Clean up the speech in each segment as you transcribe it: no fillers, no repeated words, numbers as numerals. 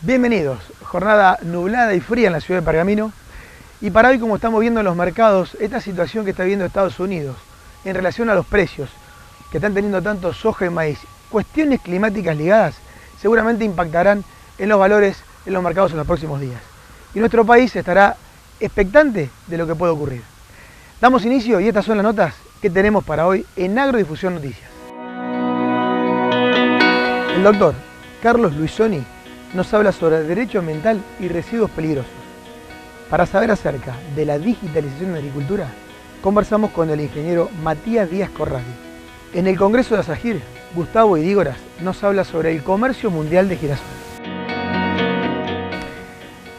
Bienvenidos, jornada nublada y fría en la ciudad de Pergamino. Y para hoy, como estamos viendo en los mercados, esta situación que está viendo Estados Unidos en relación a los precios que están teniendo tanto soja y maíz, cuestiones climáticas ligadas, seguramente impactarán en los valores en los mercados en los próximos días. Y nuestro país estará expectante de lo que puede ocurrir. Damos inicio y estas son las notas que tenemos para hoy en Agrodifusión Noticias. El doctor Carlos Luisoni nos habla sobre derecho ambiental y residuos peligrosos. Para saber acerca de la digitalización en la agricultura, conversamos con el ingeniero Matías Díaz Corradi. En el Congreso de Asagir, Gustavo Idígoras nos habla sobre el comercio mundial de girasol.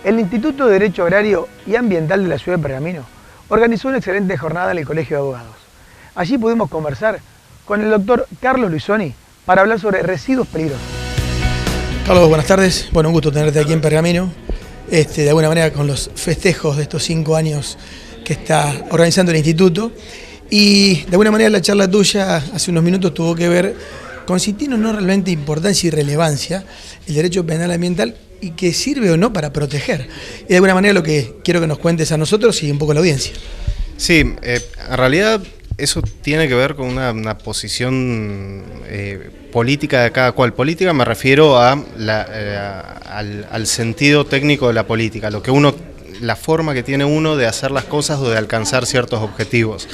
El Instituto de Derecho Agrario y Ambiental de la ciudad de Pergamino organizó una excelente jornada en el Colegio de Abogados. Allí pudimos conversar con el doctor Carlos Luisoni para hablar sobre residuos peligrosos. Carlos, buenas tardes. Bueno, un gusto tenerte aquí en Pergamino. De alguna manera con los festejos de estos 5 años que está organizando el instituto. Y de alguna manera la charla tuya hace unos minutos tuvo que ver con si tiene o no realmente importancia y relevancia el derecho penal ambiental y que sirve o no para proteger. Y de alguna manera lo que quiero que nos cuentes a nosotros y un poco a la audiencia. Sí, en realidad eso tiene que ver con una posición política de cada cual. Política me refiero a al sentido técnico de la política, la forma que tiene uno de hacer las cosas o de alcanzar ciertos objetivos.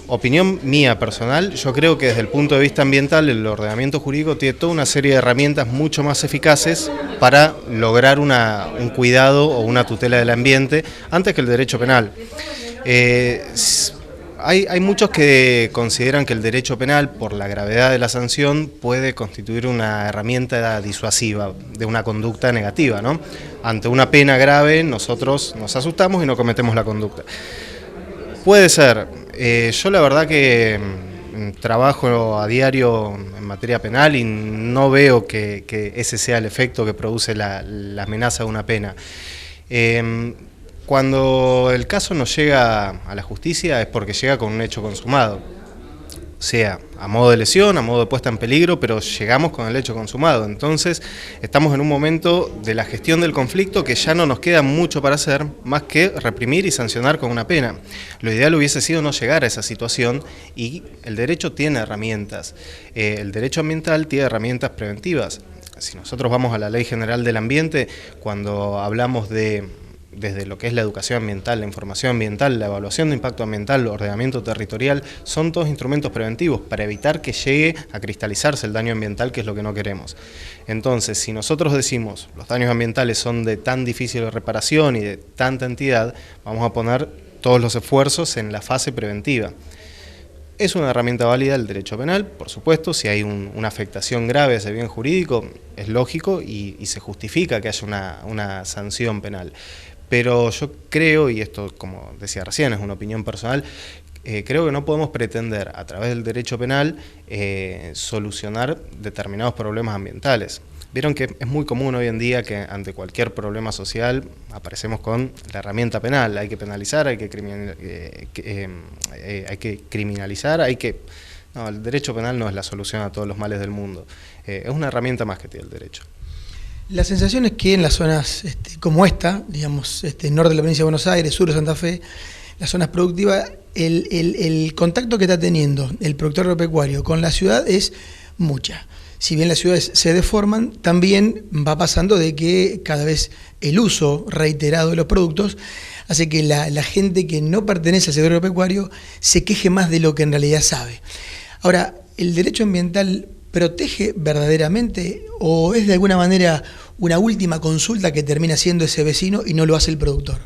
Opinión mía personal, yo creo que desde el punto de vista ambiental el ordenamiento jurídico tiene toda una serie de herramientas mucho más eficaces para lograr un cuidado o una tutela del ambiente antes que el derecho penal. Hay muchos que consideran que el derecho penal, por la gravedad de la sanción, puede constituir una herramienta disuasiva de una conducta negativa, ¿no? Ante una pena grave nosotros nos asustamos y no cometemos la conducta. Puede ser. Yo la verdad que trabajo a diario en materia penal y no veo que ese sea el efecto que produce la amenaza de una pena. Cuando el caso no llega a la justicia es porque llega con un hecho consumado, sea a modo de lesión, a modo de puesta en peligro, pero llegamos con el hecho consumado. Entonces estamos en un momento de la gestión del conflicto que ya no nos queda mucho para hacer más que reprimir y sancionar con una pena. Lo ideal hubiese sido no llegar a esa situación y el derecho tiene herramientas. El derecho ambiental tiene herramientas preventivas. Si nosotros vamos a la Ley General del Ambiente, cuando hablamos desde lo que es la educación ambiental, la información ambiental, la evaluación de impacto ambiental, el ordenamiento territorial, son todos instrumentos preventivos para evitar que llegue a cristalizarse el daño ambiental, que es lo que no queremos. Entonces, si nosotros decimos los daños ambientales son de tan difícil reparación y de tanta entidad, vamos a poner todos los esfuerzos en la fase preventiva. Es una herramienta válida el derecho penal, por supuesto, si hay una afectación grave a ese bien jurídico, es lógico y se justifica que haya una sanción penal. Pero yo creo, y esto como decía recién, es una opinión personal, creo que no podemos pretender a través del derecho penal solucionar determinados problemas ambientales. Vieron que es muy común hoy en día que ante cualquier problema social aparecemos con la herramienta penal, hay que penalizar, hay que criminalizar, No, el derecho penal no es la solución a todos los males del mundo, es una herramienta más que tiene el derecho. La sensación es que en las zonas como esta, digamos, norte de la provincia de Buenos Aires, sur de Santa Fe, las zonas productivas, el contacto que está teniendo el productor agropecuario con la ciudad es mucha. Si bien las ciudades se deforman, también va pasando de que cada vez el uso reiterado de los productos hace que la gente que no pertenece al sector agropecuario se queje más de lo que en realidad sabe. Ahora, ¿el derecho ambiental protege verdaderamente o es de alguna manera una última consulta que termina siendo ese vecino y no lo hace el productor?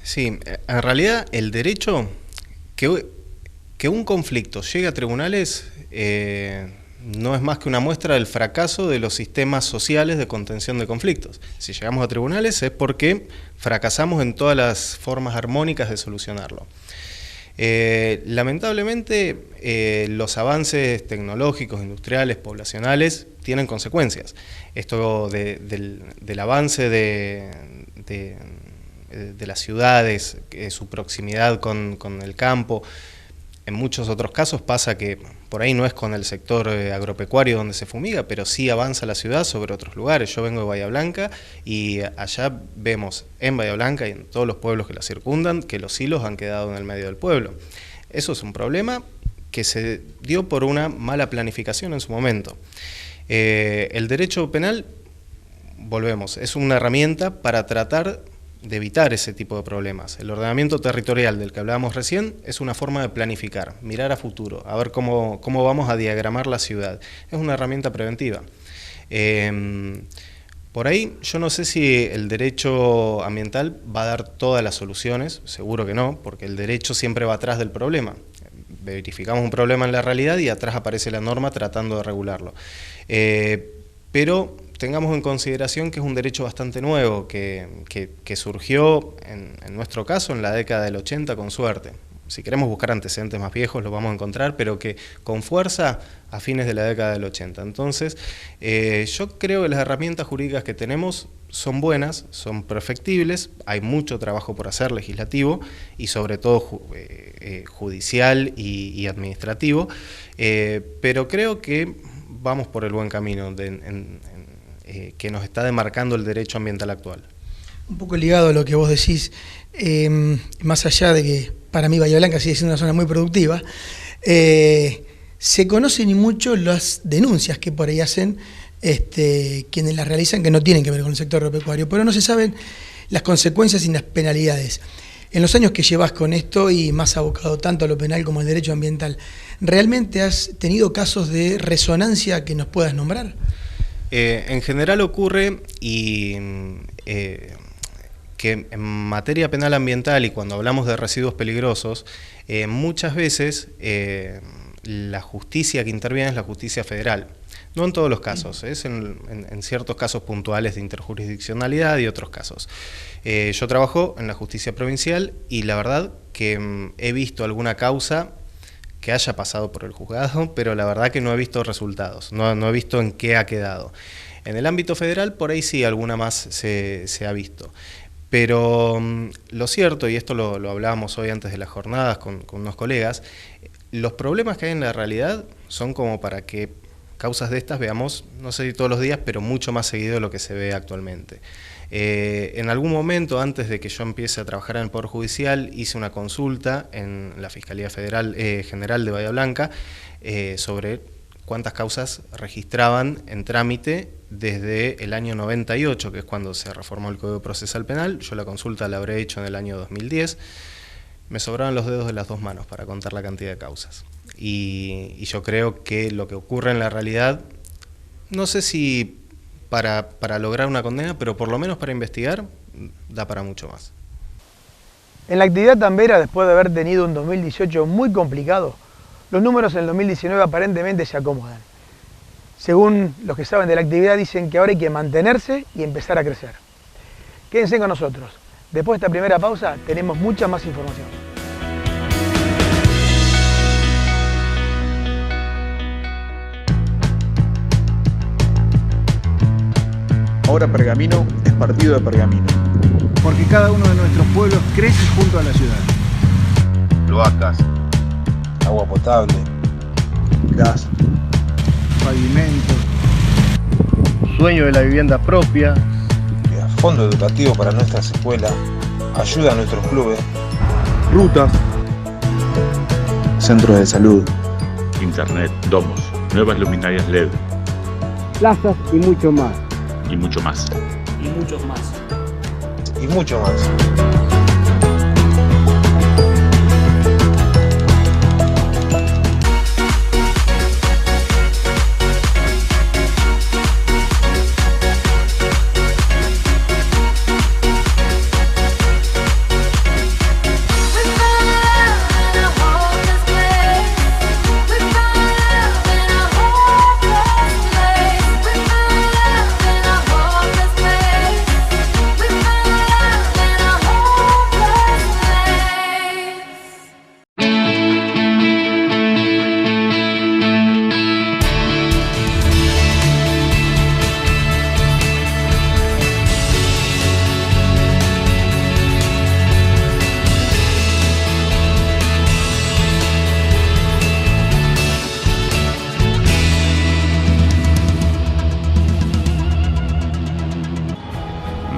Sí, en realidad el derecho, que un conflicto llegue a tribunales no es más que una muestra del fracaso de los sistemas sociales de contención de conflictos. Si llegamos a tribunales es porque fracasamos en todas las formas armónicas de solucionarlo. Lamentablemente los avances tecnológicos, industriales, poblacionales tienen consecuencias. Esto del avance de las ciudades, su proximidad con el campo. En muchos otros casos pasa que, por ahí no es con el sector agropecuario donde se fumiga, pero sí avanza la ciudad sobre otros lugares. Yo vengo de Bahía Blanca y allá vemos en Bahía Blanca y en todos los pueblos que la circundan que los silos han quedado en el medio del pueblo. Eso es un problema que se dio por una mala planificación en su momento. El derecho penal, volvemos, es una herramienta para tratar de evitar ese tipo de problemas. El ordenamiento territorial del que hablábamos recién es una forma de planificar, mirar a futuro, a ver cómo vamos a diagramar la ciudad. Es una herramienta preventiva. Por ahí yo no sé si el derecho ambiental va a dar todas las soluciones, seguro que no, porque el derecho siempre va atrás del problema. Verificamos un problema en la realidad y atrás aparece la norma tratando de regularlo. Pero tengamos en consideración que es un derecho bastante nuevo, que surgió, en nuestro caso, en la década del 80 con suerte. Si queremos buscar antecedentes más viejos lo vamos a encontrar, pero que con fuerza a fines de la década del 80. Entonces, yo creo que las herramientas jurídicas que tenemos son buenas, son perfectibles, hay mucho trabajo por hacer legislativo y sobre todo judicial y administrativo, pero creo que vamos por el buen camino que nos está demarcando el derecho ambiental actual. Un poco ligado a lo que vos decís, más allá de que para mí Bahía Blanca sigue siendo una zona muy productiva, se conocen y mucho las denuncias que por ahí hacen quienes las realizan que no tienen que ver con el sector agropecuario, pero no se saben las consecuencias y las penalidades. En los años que llevas con esto y más abocado tanto a lo penal como al derecho ambiental, ¿realmente has tenido casos de resonancia que nos puedas nombrar? En general ocurre que en materia penal ambiental y cuando hablamos de residuos peligrosos, muchas veces la justicia que interviene es la justicia federal. No en todos los casos, es en ciertos casos puntuales de interjurisdiccionalidad y otros casos. Yo trabajo en la justicia provincial y la verdad que he visto alguna causa que haya pasado por el juzgado, pero la verdad que no he visto resultados, no he visto en qué ha quedado. En el ámbito federal, por ahí sí, alguna más se ha visto. Pero lo cierto, y esto lo hablábamos hoy antes de las jornadas con unos colegas, los problemas que hay en la realidad son como para que causas de estas veamos, no sé si todos los días, pero mucho más seguido de lo que se ve actualmente. En algún momento, antes de que yo empiece a trabajar en el Poder Judicial, hice una consulta en la Fiscalía Federal General de Bahía Blanca sobre cuántas causas registraban en trámite desde el año 98, que es cuando se reformó el Código Procesal Penal. Yo la consulta la habré hecho en el año 2010. Me sobraban los dedos de las dos manos para contar la cantidad de causas. Y yo creo que lo que ocurre en la realidad, no sé si para lograr una condena, pero por lo menos para investigar, da para mucho más. En la actividad tambera, después de haber tenido un 2018 muy complicado, los números en el 2019 aparentemente se acomodan. Según los que saben de la actividad, dicen que ahora hay que mantenerse y empezar a crecer. Quédense con nosotros. Después de esta primera pausa, tenemos mucha más información. Ahora Pergamino es partido de Pergamino. Porque cada uno de nuestros pueblos crece junto a la ciudad. Cloacas, Agua potable, gas, Pavimentos, sueño de la vivienda propia, fondo educativo para nuestras escuelas, ayuda a nuestros clubes, rutas, centros de salud, internet, domos, nuevas luminarias LED plazas y mucho más. y mucho más. Y muchos más. y mucho más.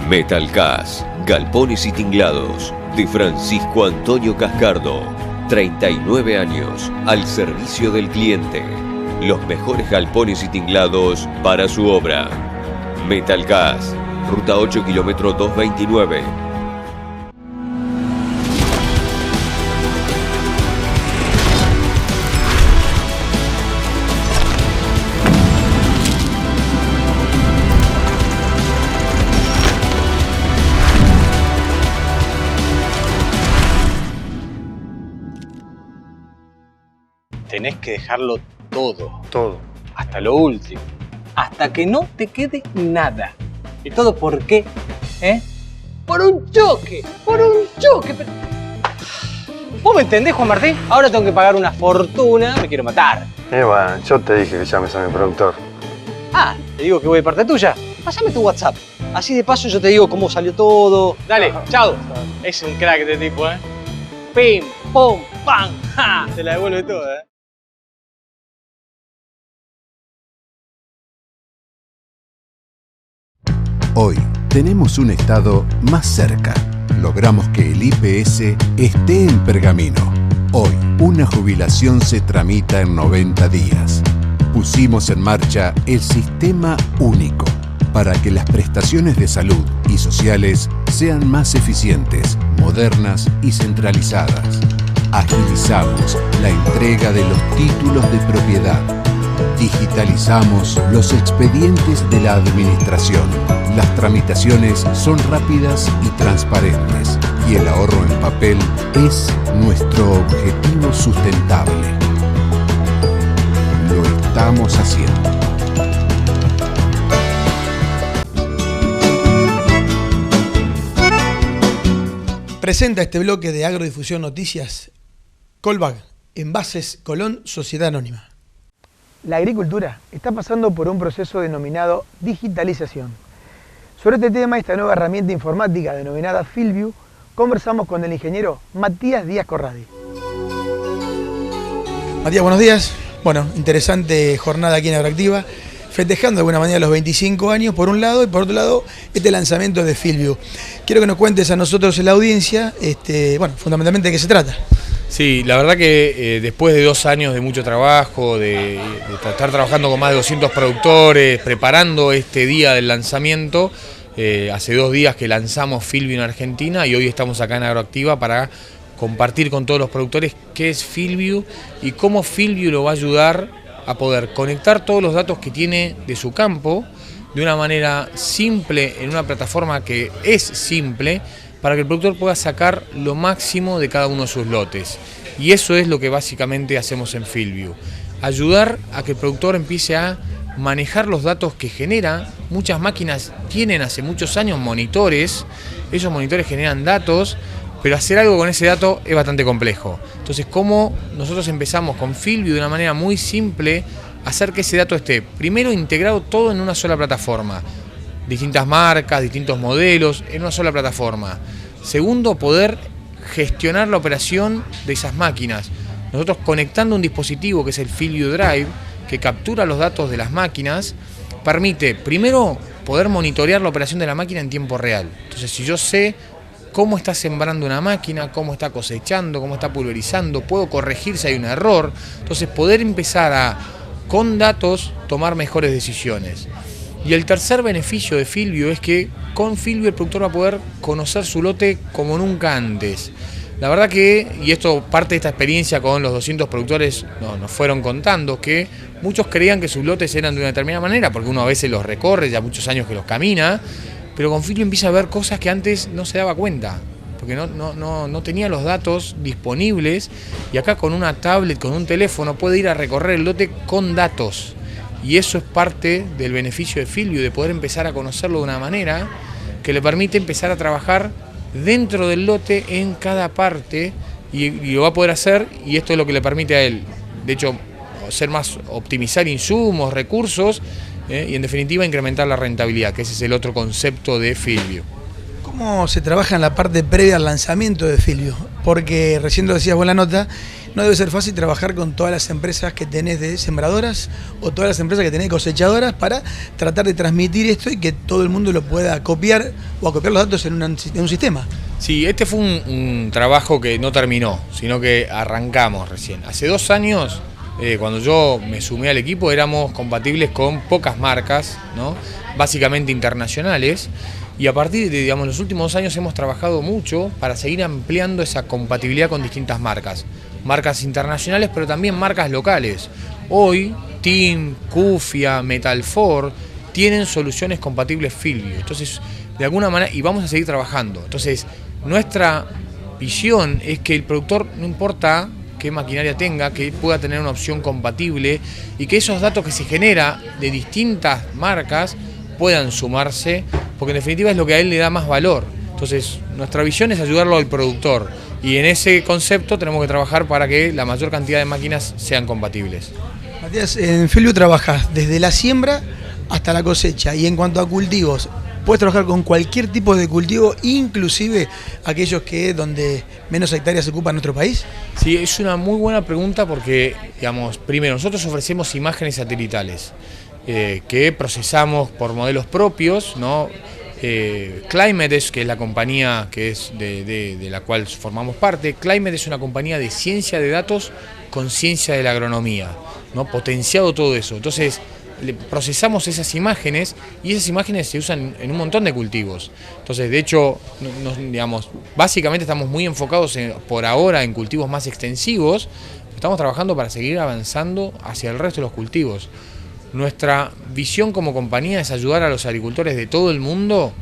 Metalcast, galpones y tinglados, de Francisco Antonio Cascardo. 39 años al servicio del cliente. Los mejores galpones y tinglados para su obra. Metalcast, ruta 8, kilómetro 229. Tenés que dejarlo todo. Todo. Hasta lo último. Hasta que no te quede nada. ¿Y todo por qué? Por un choque. Por un choque. ¿Vos me entendés, Juan Martín? Ahora tengo que pagar una fortuna. Me quiero matar. Bueno, yo te dije que llames a mi productor. Ah, te digo que voy de parte tuya. Pásame tu WhatsApp. Así de paso yo te digo cómo salió todo. Dale, chao. Es un crack este tipo, Pim, pum, pam. ¡Ja! Se la devuelve toda, Hoy tenemos un estado más cerca. Logramos que el IPS esté en Pergamino. Hoy, una jubilación se tramita en 90 días. Pusimos en marcha el sistema único para que las prestaciones de salud y sociales sean más eficientes, modernas y centralizadas. Agilizamos la entrega de los títulos de propiedad. Digitalizamos los expedientes de la administración. Las tramitaciones son rápidas y transparentes, y el ahorro en papel es nuestro objetivo sustentable. Lo estamos haciendo. Presenta este bloque de Agrodifusión Noticias Colbag, Envases Colón, Sociedad Anónima. La agricultura está pasando por un proceso denominado digitalización. Sobre este tema, esta nueva herramienta informática denominada FieldView, conversamos con el ingeniero Matías Díaz Corradi. Matías, buenos días. Bueno, interesante jornada aquí en Agroactiva, festejando de alguna manera los 25 años por un lado y por otro lado este lanzamiento de FieldView. Quiero que nos cuentes a nosotros en la audiencia, fundamentalmente de qué se trata. Sí, la verdad que después de 2 años de mucho trabajo, de estar trabajando con más de 200 productores, preparando este día del lanzamiento, hace 2 días que lanzamos FieldView en Argentina y hoy estamos acá en Agroactiva para compartir con todos los productores qué es FieldView y cómo FieldView lo va a ayudar a poder conectar todos los datos que tiene de su campo de una manera simple, en una plataforma que es simple, para que el productor pueda sacar lo máximo de cada uno de sus lotes. Y eso es lo que básicamente hacemos en FieldView. Ayudar a que el productor empiece a manejar los datos que genera. Muchas máquinas tienen hace muchos años monitores, esos monitores generan datos, pero hacer algo con ese dato es bastante complejo. Entonces, ¿cómo nosotros empezamos con FieldView de una manera muy simple a hacer que ese dato esté primero integrado todo en una sola plataforma? Distintas marcas, distintos modelos, en una sola plataforma. Segundo, poder gestionar la operación de esas máquinas. Nosotros conectando un dispositivo que es el FieldView Drive, que captura los datos de las máquinas, permite primero poder monitorear la operación de la máquina en tiempo real. Entonces, si yo sé cómo está sembrando una máquina, cómo está cosechando, cómo está pulverizando, puedo corregir si hay un error. Entonces, poder empezar a, con datos, tomar mejores decisiones. Y el tercer beneficio de FieldView es que con FieldView el productor va a poder conocer su lote como nunca antes. La verdad que, y esto parte de esta experiencia con los 200 productores nos fueron contando, que muchos creían que sus lotes eran de una determinada manera, porque uno a veces los recorre, ya muchos años que los camina, pero con FieldView empieza a ver cosas que antes no se daba cuenta, porque no tenía los datos disponibles, y acá con una tablet, con un teléfono, puede ir a recorrer el lote con datos. Y eso es parte del beneficio de FieldView, de poder empezar a conocerlo de una manera que le permite empezar a trabajar dentro del lote en cada parte y lo va a poder hacer, y esto es lo que le permite a él, de hecho, optimizar insumos, recursos y en definitiva incrementar la rentabilidad, que ese es el otro concepto de FieldView. ¿Cómo se trabaja en la parte previa al lanzamiento de FieldView? porque recién lo decías vos en la nota, no debe ser fácil trabajar con todas las empresas que tenés de sembradoras o todas las empresas que tenés de cosechadoras para tratar de transmitir esto y que todo el mundo lo pueda copiar o acopiar los datos en un sistema. Sí, este fue un trabajo que no terminó, sino que arrancamos recién. Hace 2 años, cuando yo me sumé al equipo, éramos compatibles con pocas marcas, ¿no? Básicamente internacionales. Y a partir de, los últimos 2 años hemos trabajado mucho para seguir ampliando esa compatibilidad con distintas marcas. Marcas internacionales, pero también marcas locales. Hoy, Team, Cufia, Metalfor tienen soluciones compatibles Filvio. Entonces, de alguna manera, y vamos a seguir trabajando. Entonces, nuestra visión es que el productor, no importa qué maquinaria tenga, que pueda tener una opción compatible y que esos datos que se genera de distintas marcas puedan sumarse, porque en definitiva es lo que a él le da más valor. Entonces, nuestra visión es ayudarlo al productor y en ese concepto tenemos que trabajar para que la mayor cantidad de máquinas sean compatibles. Matías, en Filvio trabajas desde la siembra hasta la cosecha y en cuanto a cultivos, puedes trabajar con cualquier tipo de cultivo, inclusive aquellos que donde menos hectáreas se ocupa en nuestro país. Sí, es una muy buena pregunta porque, primero, nosotros ofrecemos imágenes satelitales que procesamos por modelos propios, ¿no? Climate, que es la compañía que es de la cual formamos parte. Climate es una compañía de ciencia de datos con ciencia de la agronomía, ¿no? Potenciado todo eso. Entonces, procesamos esas imágenes y esas imágenes se usan en un montón de cultivos. Entonces, de hecho, básicamente estamos muy enfocados por ahora en cultivos más extensivos. Estamos trabajando para seguir avanzando hacia el resto de los cultivos. Nuestra visión como compañía es ayudar a los agricultores de todo el mundo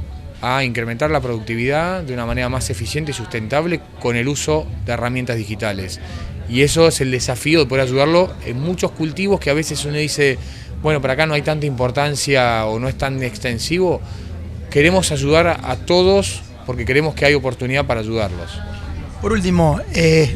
a incrementar la productividad de una manera más eficiente y sustentable con el uso de herramientas digitales. Y eso es el desafío de poder ayudarlo en muchos cultivos que a veces uno dice, bueno, para acá no hay tanta importancia o no es tan extensivo. Queremos ayudar a todos porque creemos que hay oportunidad para ayudarlos. Por último,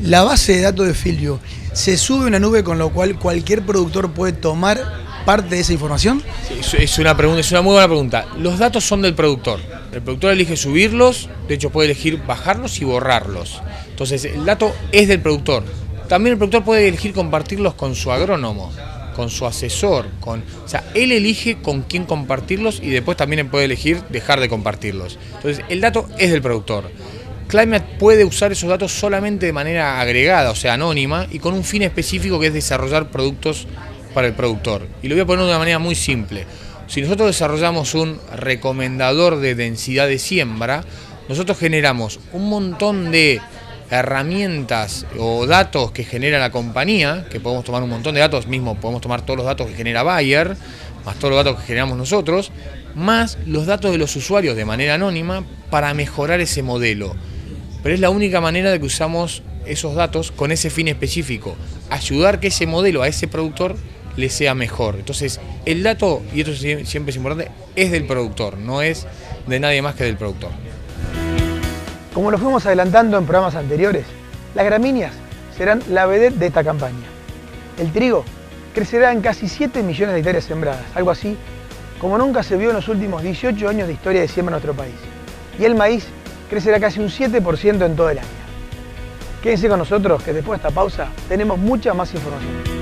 la base de datos de Filvio, ¿se sube a una nube con lo cual cualquier productor puede tomar parte de esa información? Sí, es una muy buena pregunta. Los datos son del productor. El productor elige subirlos, de hecho puede elegir bajarlos y borrarlos. Entonces el dato es del productor. También el productor puede elegir compartirlos con su agrónomo, con su asesor, él elige con quién compartirlos y después también puede elegir dejar de compartirlos. Entonces el dato es del productor. Climate puede usar esos datos solamente de manera agregada, o sea, anónima, y con un fin específico que es desarrollar productos para el productor. Y lo voy a poner de una manera muy simple. Si nosotros desarrollamos un recomendador de densidad de siembra, nosotros generamos un montón de herramientas o datos que genera la compañía, que podemos tomar un montón de datos, podemos tomar todos los datos que genera Bayer, más todos los datos que generamos nosotros, más los datos de los usuarios de manera anónima para mejorar ese modelo. Pero es la única manera de que usamos esos datos con ese fin específico, ayudar que ese modelo a ese productor le sea mejor. Entonces, el dato, y esto siempre es importante, es del productor, no es de nadie más que del productor. Como lo fuimos adelantando en programas anteriores, las gramíneas serán la vedette de esta campaña. El trigo crecerá en casi 7 millones de hectáreas sembradas, algo así como nunca se vio en los últimos 18 años de historia de siembra en nuestro país. Y el maíz crecerá casi un 7% en todo el año. Quédense con nosotros que después de esta pausa tenemos mucha más información.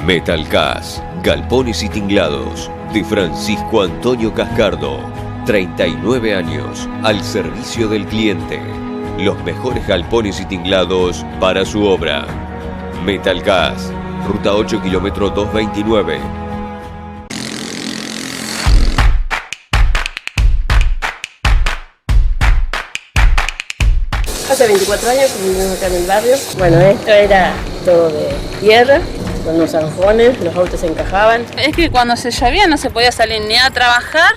Metalcas, galpones y tinglados, de Francisco Antonio Cascardo. 39 años al servicio del cliente. Los mejores galpones y tinglados para su obra. Metalcas, ruta 8, kilómetro 229. Hace 24 años que vivimos acá en el barrio. Bueno, esto era todo de tierra, con los zanjones, los autos se encajaban. Es que cuando se llovía no se podía salir ni a trabajar,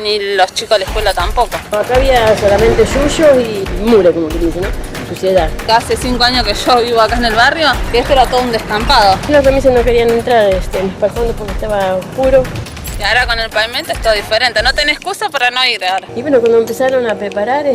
ni los chicos de la escuela tampoco. Acá había solamente yuyos y mure, como que dice, ¿no? Suciedad. Hace 5 años que yo vivo acá en el barrio, que esto era todo un descampado. Los remises no querían entrar en los pajones porque estaba oscuro. Y ahora con el pavimento es todo diferente, no tenés excusa para no ir ahora. Y bueno, cuando empezaron a preparar,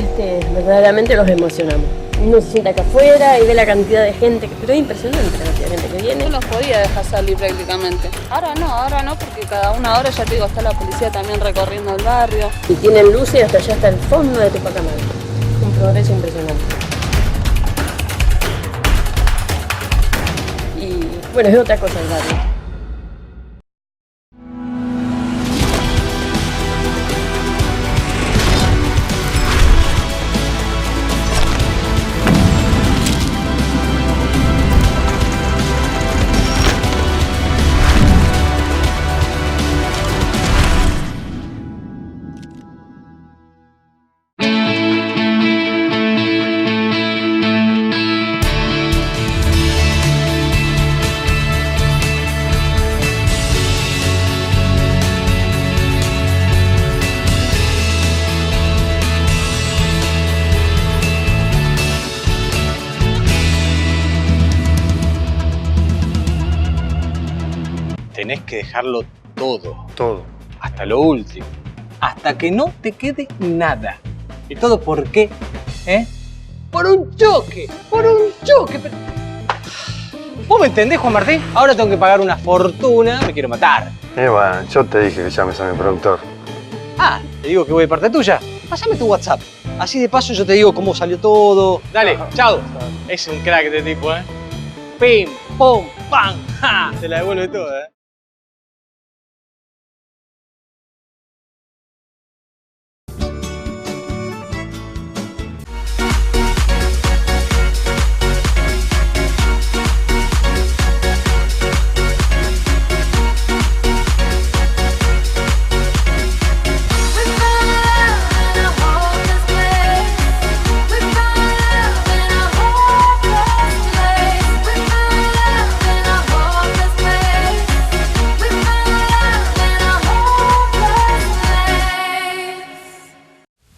verdaderamente los emocionamos. no se sienta acá afuera y ve la cantidad de gente, pero es impresionante la cantidad de gente que viene. No los podía dejar salir prácticamente. Ahora no, porque cada una hora, ya te digo, está la policía también recorriendo el barrio. Y tienen luces hasta allá, hasta el fondo de Tupac Amaru. Un progreso impresionante. Y bueno, es otra cosa el barrio. Tenés que dejarlo todo. Todo. Hasta lo último. Hasta que no te quede nada. ¿Y todo por qué? Por un choque. Por un choque. ¿Vos me entendés, Juan Martín? Ahora tengo que pagar una fortuna. Me quiero matar. Bueno, yo te dije que llames a mi productor. Ah, te digo que voy de parte tuya. Pásame tu WhatsApp. Así de paso yo te digo cómo salió todo. Dale, chao. Es un crack este tipo, Pim, pum, pam. ¡Ja! Se la devuelve toda,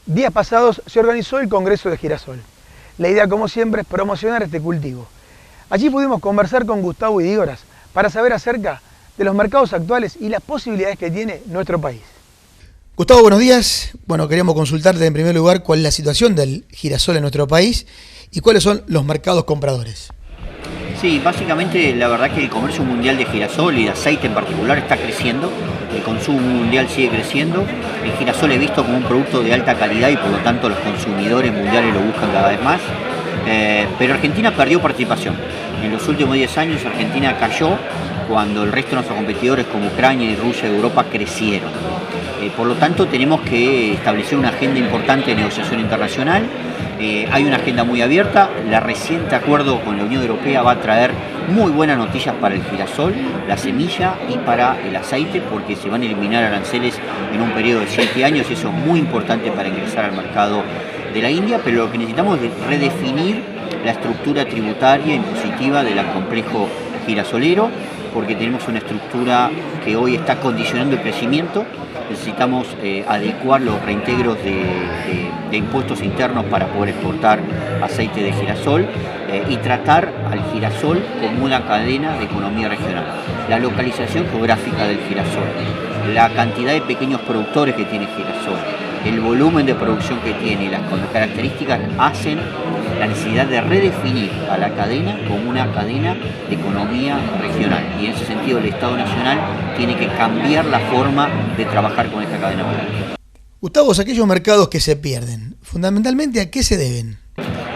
Días pasados se organizó el Congreso de Girasol. La idea, como siempre, es promocionar este cultivo. Allí pudimos conversar con Gustavo Idígoras para saber acerca de los mercados actuales y las posibilidades que tiene nuestro país. Gustavo, buenos días. Bueno, queríamos consultarte en primer lugar cuál es la situación del girasol en nuestro país y cuáles son los mercados compradores. Sí, básicamente la verdad que el comercio mundial de girasol y de aceite en particular está creciendo, el consumo mundial sigue creciendo, el girasol es visto como un producto de alta calidad y por lo tanto los consumidores mundiales lo buscan cada vez más, pero Argentina perdió participación. En los últimos 10 años Argentina cayó cuando el resto de nuestros competidores como Ucrania y Rusia de Europa crecieron. Por lo tanto tenemos que establecer una agenda importante de negociación internacional. Hay una agenda muy abierta, el reciente acuerdo con la Unión Europea va a traer muy buenas noticias para el girasol, la semilla y para el aceite, porque se van a eliminar aranceles en un periodo de 7 años, y eso es muy importante para ingresar al mercado de la India, pero lo que necesitamos es redefinir la estructura tributaria impositiva del complejo girasolero, porque tenemos una estructura que hoy está condicionando el crecimiento. Necesitamos adecuar los reintegros de impuestos internos para poder exportar aceite de girasol y tratar al girasol como una cadena de economía regional. La localización geográfica del girasol, la cantidad de pequeños productores que tiene girasol, el volumen de producción que tiene y las características hacen la necesidad de redefinir a la cadena como una cadena de economía regional. Y en ese sentido el Estado Nacional tiene que cambiar la forma de trabajar con esta cadena productiva. Gustavo, aquellos mercados que se pierden, fundamentalmente ¿a qué se deben?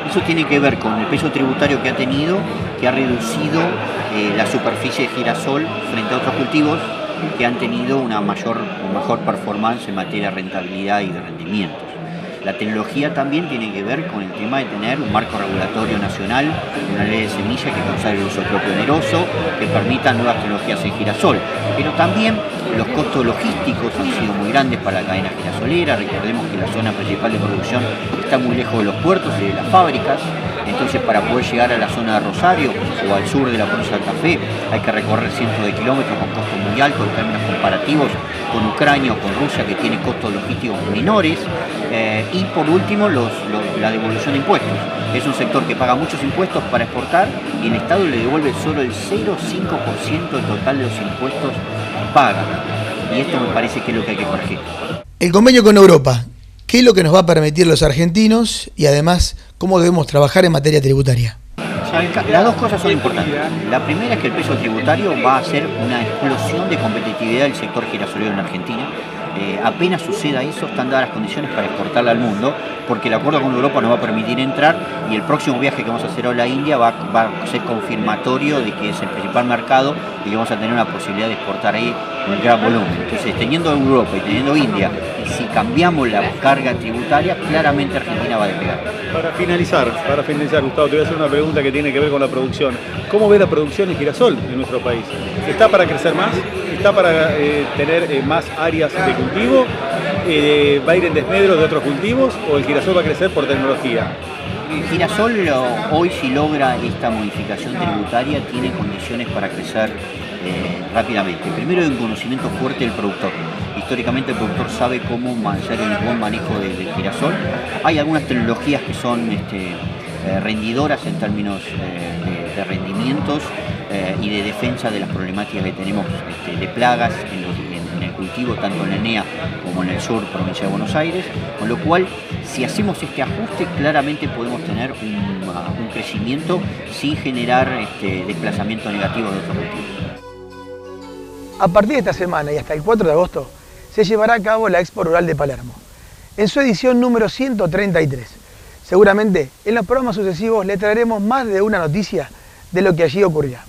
Eso tiene que ver con el peso tributario que ha tenido, que ha reducido la superficie de girasol frente a otros cultivos que han tenido una mejor performance en materia de rentabilidad y de rendimientos. La tecnología también tiene que ver con el tema de tener un marco regulatorio nacional, una ley de semilla que consagre el uso propio oneroso, que permita nuevas tecnologías en girasol. Pero también los costos logísticos han sido muy grandes para la cadena girasolera. Recordemos que la zona principal de producción está muy lejos de los puertos y de las fábricas. Entonces, para poder llegar a la zona de Rosario o al sur de la provincia de Santa Fe, hay que recorrer cientos de kilómetros con costos muy altos en términos comparativos con Ucrania o con Rusia, que tiene costos logísticos menores. Y por último, la devolución de impuestos. Es un sector que paga muchos impuestos para exportar y el Estado le devuelve solo el 0,5% del total de los impuestos paga. Y esto me parece que es lo que hay que corregir. El convenio con Europa, qué es lo que nos va a permitir los argentinos y además cómo debemos trabajar en materia tributaria. Las dos cosas son importantes. La primera es que el peso tributario va a ser una explosión de competitividad del sector girasolero en Argentina. Apenas suceda eso, están dadas las condiciones para exportarla al mundo, porque el acuerdo con Europa nos va a permitir entrar y el próximo viaje que vamos a hacer a la India va a ser confirmatorio de que es el principal mercado y que vamos a tener una posibilidad de exportar ahí un gran volumen. Entonces, teniendo Europa y teniendo India, y si cambiamos la carga tributaria, claramente Argentina va a despegar. Para finalizar, Gustavo, te voy a hacer una pregunta que tiene que ver con la producción. ¿Cómo ves la producción en girasol en nuestro país? ¿Está para crecer más? ¿Está para tener más áreas de cultivo? ¿Va a ir en desmedro de otros cultivos o el girasol va a crecer por tecnología? El girasol hoy, si logra esta modificación tributaria, tiene condiciones para crecer rápidamente. Primero, hay un conocimiento fuerte del productor. Históricamente el productor sabe cómo hacer el buen manejo del girasol. Hay algunas tecnologías que son rendidoras en términos de rendimientos y de defensa de las problemáticas que tenemos de plagas en el cultivo, tanto en la ENEA como en el sur, provincia de Buenos Aires, con lo cual, si hacemos este ajuste, claramente podemos tener un crecimiento sin generar desplazamiento negativo de otros cultivos. A partir de esta semana y hasta el 4 de agosto se llevará a cabo la Expo Rural de Palermo, en su edición número 133. Seguramente en los programas sucesivos le traeremos más de una noticia de lo que allí ocurrirá.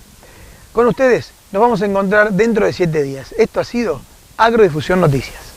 Con ustedes nos vamos a encontrar dentro de 7 días. Esto ha sido Agrodifusión Noticias.